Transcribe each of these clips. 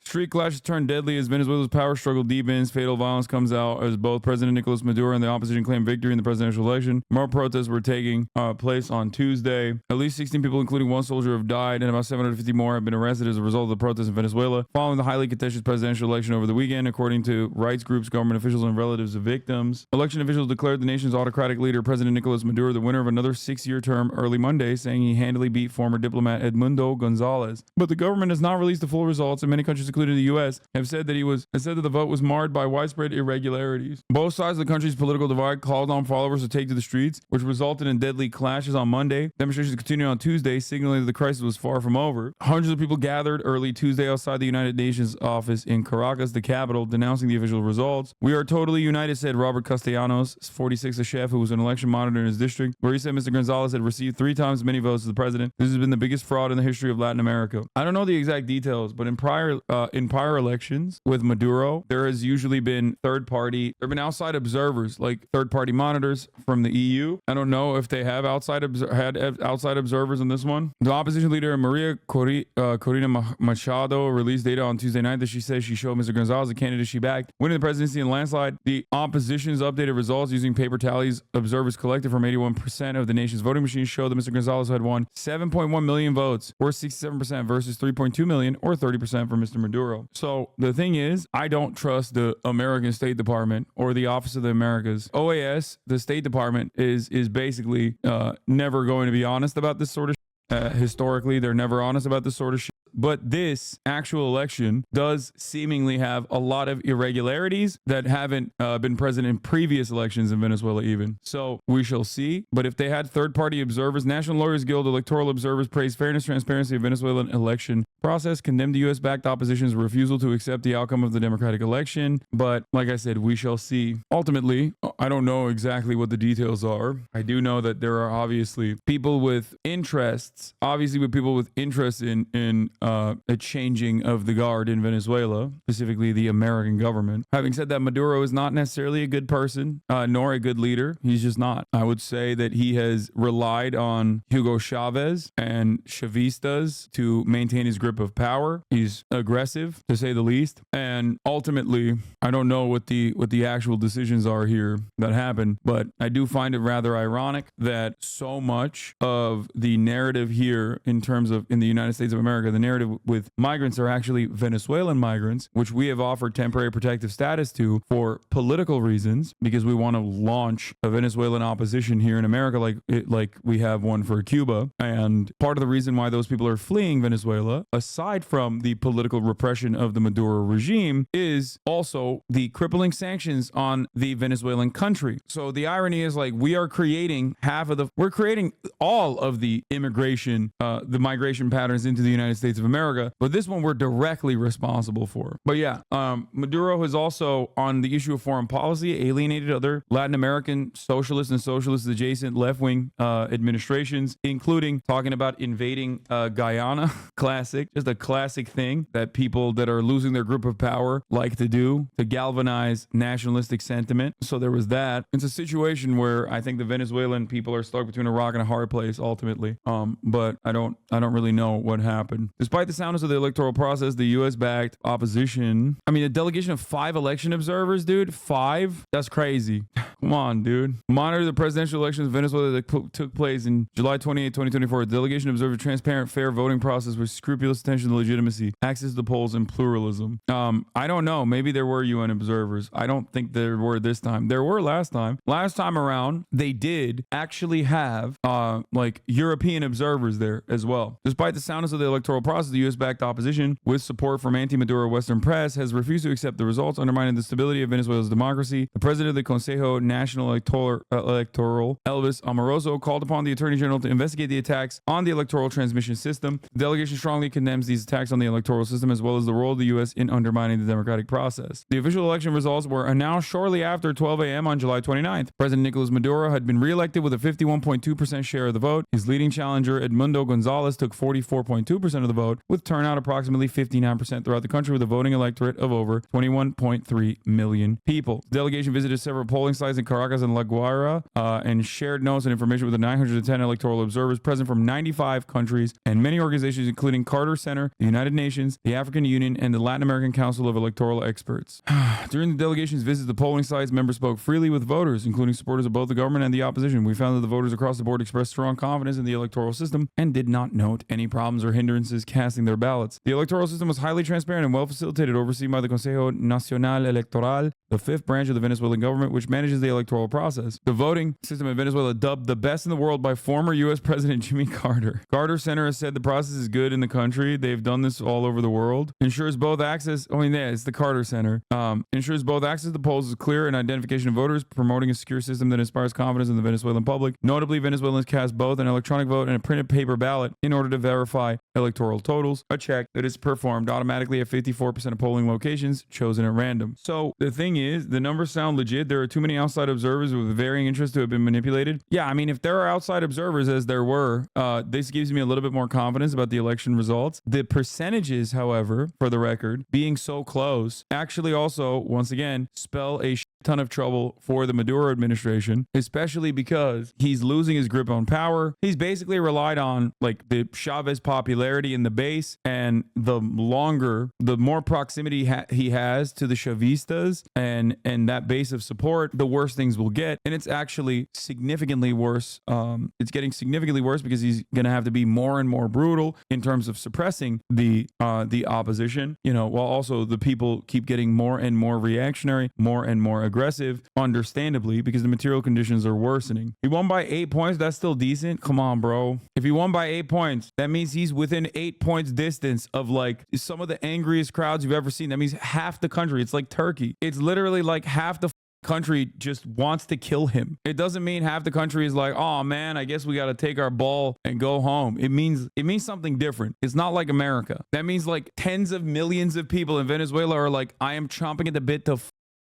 Street clashes turn deadly as Venezuela's power struggle deepens. Fatal violence comes out as both President Nicolas Maduro and the opposition claim victory in the presidential election. More protests were taking place on Tuesday. At least 16 people, including one soldier, have died, and about 750 more have been arrested as a result of the protests in Venezuela following the highly contentious presidential election over the weekend, according to rights groups, government officials, and relatives of victims. Election officials declared the nation's autocratic leader, President Nicolas Maduro, the winner of another 6-year term early Monday, saying he handily beat former diplomat Edmundo Gonzalez. But the government has not released the full results, and many countries, including the U.S., have said that the vote was marred by widespread irregularities. Both sides of the country's political divide called on followers to take to the streets, which resulted in deadly clashes on Monday. Demonstrations continued on Tuesday, signaling that the crisis was far from over. Hundreds of people gathered early Tuesday outside the United Nations office in Caracas, the capital, denouncing the official results. "We are totally united," said Robert Castellanos, 46, a chef who was an election monitor in his district, where he said Mr. Gonzalez had received 3 times as many votes as the president. "This has been the biggest fraud in the history of Latin America." I don't know the exact details, but in prior elections with Maduro, there has usually been there have been outside observers, like third-party monitors from the EU. I don't know if they have outside observers in this one. The opposition leader Maria Corina Machado released data on Tuesday night that she says she showed Mr. Gonzalez, the candidate she backed, winning the presidency in landslide. The opposition's updated results using paper tallies observers collected from 81% of the nation's voting machines show that Mr. Gonzalez had won 7.1 million votes, or 67% versus 3.2 million, or 30% for Mr. Maduro. So the thing is, I don't trust the American State Department or the Office of the Americas. OAS, the State Department, is basically never going to be honest about this sort of shit. Historically, they're never honest about this sort of shit. But this actual election does seemingly have a lot of irregularities that haven't been present in previous elections in Venezuela even. So we shall see. But if they had third-party observers, National Lawyers Guild electoral observers praised fairness, transparency of Venezuelan election process, condemned the U.S.-backed opposition's refusal to accept the outcome of the democratic election. But like I said, we shall see. Ultimately, I don't know exactly what the details are. I do know that there are obviously people with interests, in a changing of the guard in Venezuela, specifically the American government. Having said that, Maduro is not necessarily a good person, nor a good leader. He's just not. I would say that he has relied on Hugo Chavez and Chavistas to maintain his grip of power. He's aggressive, to say the least. And ultimately, I don't know what the actual decisions are here that happen, but I do find it rather ironic that so much of the narrative here in the United States of America, the narrative with migrants are actually Venezuelan migrants, which we have offered temporary protective status to for political reasons, because we want to launch a Venezuelan opposition here in America like we have one for Cuba. And part of the reason why those people are fleeing Venezuela, aside from the political repression of the Maduro regime, is also the crippling sanctions on the Venezuelan country. So the irony is, like, we're creating all of the the migration patterns into the United States of America, but this one we're directly responsible for. But yeah, Maduro has also, on the issue of foreign policy, alienated other Latin American socialists and socialist adjacent left-wing administrations, including talking about invading Guyana. Classic, just a classic thing that people that are losing their grip of power like to do to galvanize nationalistic sentiment. So there was that. It's a situation where I think the Venezuelan people are stuck between a rock and a hard place ultimately. But I don't really know what happened. Despite the soundness of the electoral process, the U.S.-backed opposition, a delegation of 5 election observers, dude, 5? That's crazy. Come on, dude. Monitor the presidential elections in Venezuela that took place in July 28, 2024. The delegation observed a transparent, fair voting process with scrupulous attention to legitimacy, access to the polls, and pluralism. I don't know. Maybe there were UN observers. I don't think there were this time. There were last time. Last time around, they did actually have European observers there as well. Despite the soundness of the electoral process, the U.S.-backed opposition, with support from anti-Maduro Western press, has refused to accept the results, undermining the stability of Venezuela's democracy. The president of the Consejo Nacional Electoral, Elvis Amoroso, called upon the Attorney General to investigate the attacks on the electoral transmission system. The delegation strongly condemns these attacks on the electoral system, as well as the role of the U.S. in undermining the democratic process. The official election results were announced shortly after 12 a.m. on July 29th. President Nicolas Maduro had been reelected with a 51.2% share of the vote. His leading challenger, Edmundo Gonzalez, took 44.2% of the vote. vote, with turnout approximately 59% throughout the country, with a voting electorate of over 21.3 million people. The delegation visited several polling sites in Caracas and La Guaira and shared notes and information with the 910 electoral observers present from 95 countries and many organizations, including Carter Center, the United Nations, the African Union, and the Latin American Council of Electoral Experts. During the delegation's visit to the polling sites, members spoke freely with voters, including supporters of both the government and the opposition. We found that the voters across the board expressed strong confidence in the electoral system and did not note any problems or hindrances casting their ballots. The electoral system was highly transparent and well facilitated, overseen by the Consejo Nacional Electoral, the fifth branch of the Venezuelan government, which manages the electoral process. The voting system in Venezuela, dubbed the best in the world by former U.S. President Jimmy Carter. Carter Center has said the process is good in the country. They've done this all over the world. Ensures both access, it's the Carter Center. Ensures both access to the polls is clear and identification of voters, promoting a secure system that inspires confidence in the Venezuelan public. Notably, Venezuelans cast both an electronic vote and a printed paper ballot in order to verify electoral totals, a check that is performed automatically at 54% of polling locations chosen at random. So the thing is, the numbers sound legit. There are too many outside observers with varying interests to have been manipulated. Yeah, I mean, if there are outside observers, as there were, this gives me a little bit more confidence about the election results. The percentages, however, for the record, being so close, actually also, once again, spell a ton of trouble for the Maduro administration, especially because he's losing his grip on power. He's basically relied on like the Chavez popularity in the base, and the more proximity he has to the Chavistas and that base of support, the worse things will get. And it's actually significantly worse. It's getting significantly worse because he's going to have to be more and more brutal in terms of suppressing the opposition, while also the people keep getting more and more reactionary, more and more aggressive, understandably, because the material conditions are worsening. He won by 8 points. That's still decent. Come on, bro. If he won by 8 points, that means he's within 8 points distance of like some of the angriest crowds you've ever seen. That means half the country. It's like Turkey. It's literally like half the country just wants to kill him. It doesn't mean half the country is like, oh man, I guess we got to take our ball and go home. It means something different. It's not like America. That means like tens of millions of people in Venezuela are like, I am chomping at the bit to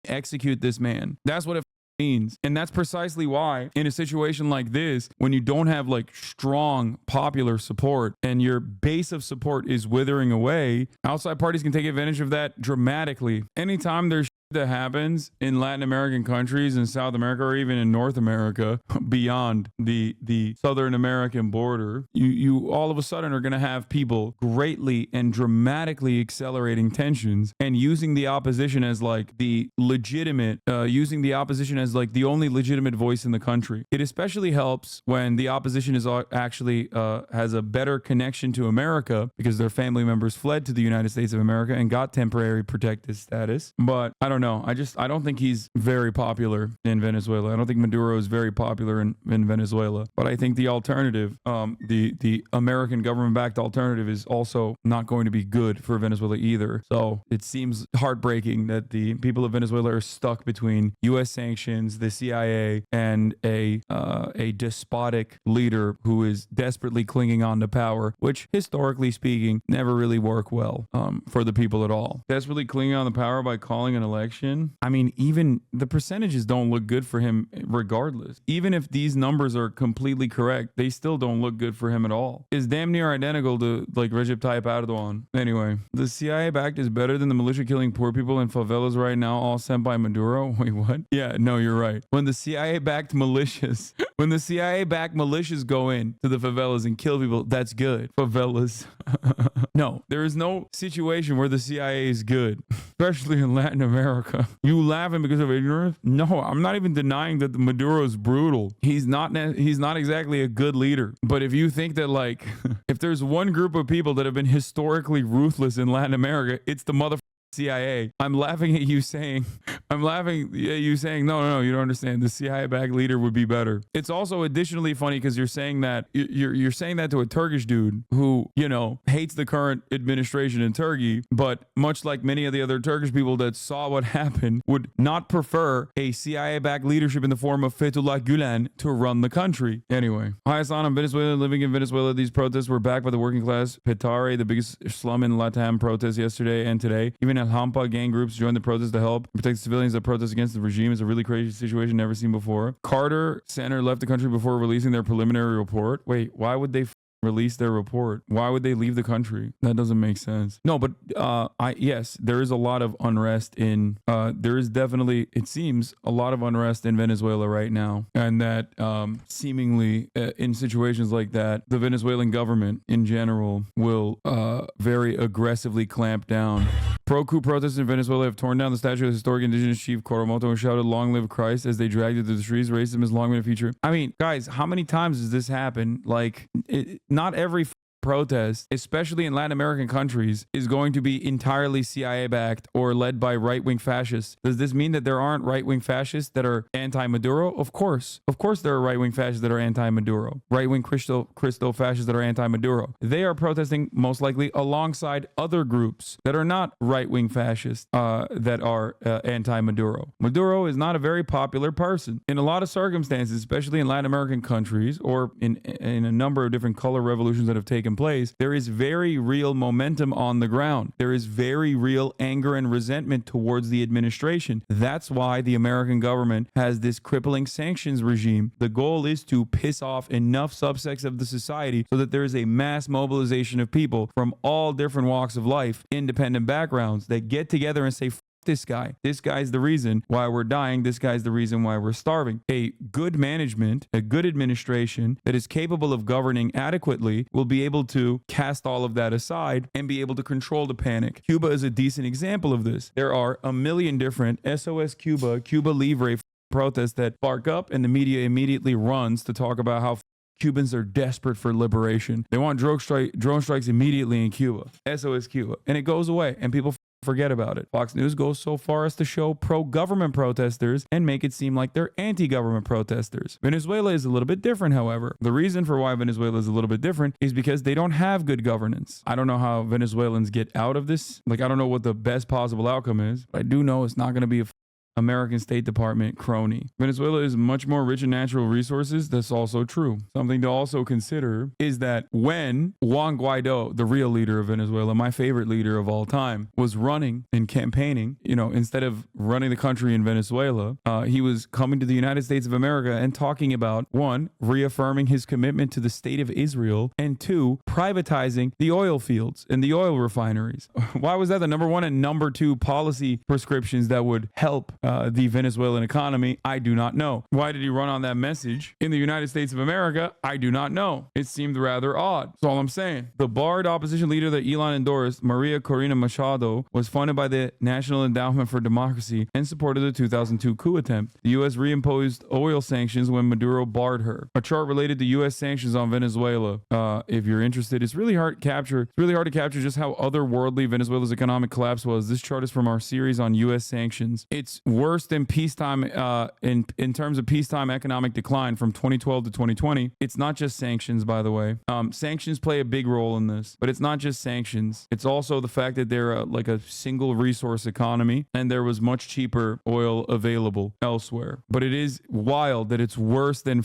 execute this man. That's what it means. And that's precisely why in a situation like this, when you don't have like strong popular support and your base of support is withering away, outside parties can take advantage of that dramatically. Anytime there's that happens in Latin American countries, in South America, or even in North America beyond the Southern American border, you all of a sudden are going to have people greatly and dramatically accelerating tensions and using the opposition as like the legitimate, using the opposition as like the only legitimate voice in the country. It especially helps when the opposition is actually has a better connection to America because their family members fled to the United States of America and got temporary protected status. But I don't know. I don't think he's very popular in Venezuela. I don't think Maduro is very popular in Venezuela. But I think the alternative, the American government-backed alternative, is also not going to be good for Venezuela either. So it seems heartbreaking that the people of Venezuela are stuck between U.S. sanctions, the CIA, and a despotic leader who is desperately clinging on to power, which historically speaking never really work well for the people at all. Desperately clinging on the power by calling an election. I mean, even the percentages don't look good for him regardless. Even if these numbers are completely correct, they still don't look good for him at all. It's damn near identical to like Recep Tayyip Erdogan. Anyway, the CIA backed is better than the militia killing poor people in favelas right now, all sent by Maduro. Wait, what? Yeah, no, you're right. When the CIA backed militias, go in to the favelas and kill people, that's good. Favelas. No, there is no situation where the CIA is good, especially in Latin America. You laughing because of ignorance? No, I'm not even denying that the Maduro is brutal. He's not exactly a good leader. But if you think that like, if there's one group of people that have been historically ruthless in Latin America, it's the motherfucking CIA. I'm laughing at you saying, no, you don't understand. The CIA-backed leader would be better. It's also additionally funny because you're saying that to a Turkish dude who, hates the current administration in Turkey, but much like many of the other Turkish people that saw what happened, would not prefer a CIA-backed leadership in the form of Fethullah Gulen to run the country. Anyway, hi Hassan, I'm Venezuelan, living in Venezuela. These protests were backed by the working class. Petare, the biggest slum in Latam, protests yesterday and today. Even Alhampa gang groups joined the protest to help protect civilians that protest against the regime. Is a really crazy situation never seen before. Carter Center left the country before releasing their preliminary report. Wait, why would they release their report. Why would they leave the country? That doesn't make sense. No, but yes, there is a lot of unrest in there is definitely, it seems, a lot of unrest in Venezuela right now, and that seemingly in situations like that, the Venezuelan government in general will very aggressively clamp down. Pro-coup protesters in Venezuela have torn down the statue of historic indigenous chief Coromoto and shouted, "Long live Christ," as they dragged it through the streets. Racism has long been a feature. I mean, guys, how many times does this happen? Like, not every protest, especially in Latin American countries, is going to be entirely CIA backed or led by right-wing fascists. Does this mean that there aren't right-wing fascists that are anti-Maduro? Of course there are right-wing fascists that are anti-Maduro, right-wing Cristo fascists that are anti-Maduro. They are protesting most likely alongside other groups that are not right-wing fascists that are anti-Maduro. Maduro is not a very popular person in a lot of circumstances, especially in Latin American countries or in a number of different color revolutions that have taken place. There is very real momentum on the ground. There is very real anger and resentment towards the administration. That's why the American government has this crippling sanctions regime. The goal is to piss off enough subsects of the society so that there is a mass mobilization of people from all different walks of life, independent backgrounds, that get together and say, this guy. This guy's the reason why we're dying. This guy's the reason why we're starving. A good management, a good administration that is capable of governing adequately will be able to cast all of that aside and be able to control the panic. Cuba is a decent example of this. There are a million different SOS Cuba, Cuba Libre protests that spark up, and the media immediately runs to talk about how Cubans are desperate for liberation. They want drone strikes immediately in Cuba. SOS Cuba. And it goes away, and people forget about it. Fox News goes so far as to show pro-government protesters and make it seem like they're anti-government protesters. Venezuela is a little bit different, however. The reason for why Venezuela is a little bit different is because they don't have good governance. I don't know how Venezuelans get out of this. Like, I don't know what the best possible outcome is. But I do know it's not going to be a American State Department crony. Venezuela is much more rich in natural resources. That's also true. Something to also consider is that when Juan Guaido, the real leader of Venezuela, my favorite leader of all time, was running and campaigning, instead of running the country in Venezuela, he was coming to the United States of America and talking about, one, reaffirming his commitment to the state of Israel, and two, privatizing the oil fields and the oil refineries. Why was that the number one and number two policy prescriptions that would help the Venezuelan economy? I do not know. Why did he run on that message in the United States of America? I do not know. It seemed rather odd. That's all I'm saying. The barred opposition leader that Elon endorsed, Maria Corina Machado, was funded by the National Endowment for Democracy and supported the 2002 coup attempt. The U.S. reimposed oil sanctions when Maduro barred her. A chart related to U.S. sanctions on Venezuela. If you're interested, it's really hard to capture just how otherworldly Venezuela's economic collapse was. This chart is from our series on U.S. sanctions. It's worse than peacetime in terms of peacetime economic decline from 2012 to 2020. It's not just sanctions, by the way. Sanctions play a big role in this, but it's not just sanctions. It's also the fact that they're like a single resource economy and there was much cheaper oil available elsewhere. But it is wild that it's worse than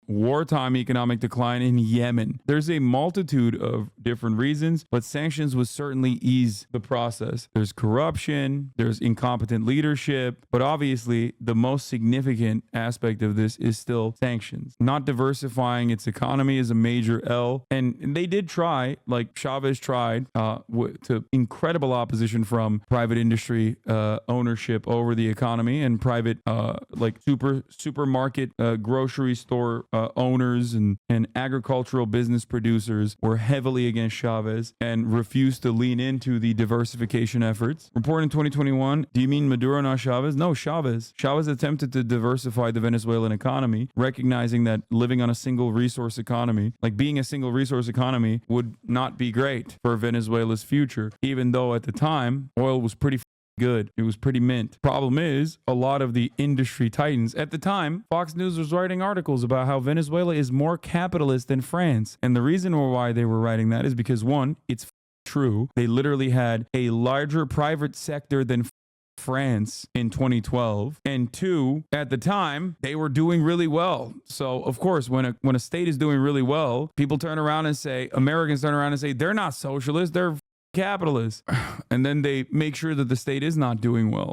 wartime economic decline in Yemen. There's a multitude of different reasons, but sanctions would certainly ease the process. There's corruption, there's incompetent leadership, but obviously the most significant aspect of this is still sanctions. Not diversifying its economy is a major L, and they did try, like Chavez tried, to incredible opposition from private industry ownership over the economy, and private like supermarket grocery store owners and agricultural business producers were heavily against Chavez and refused to lean into the diversification efforts. Report in 2021, do you mean Maduro, not Chavez? No, Chavez. Chavez attempted to diversify the Venezuelan economy, recognizing that living on a single resource economy, like being a single resource economy, would not be great for Venezuela's future, even though at the time, oil was pretty good. It was pretty mint. Problem is, a lot of the industry titans at the time, Fox News was writing articles about how Venezuela is more capitalist than France. And the reason why they were writing that is because, one, it's true. They literally had a larger private sector than France in 2012, and two, at the time they were doing really well. So of course, when a state is doing really well, people turn around and say, Americans turn around and say, they're not socialists, they're capitalists. And then they make sure that the state is not doing well.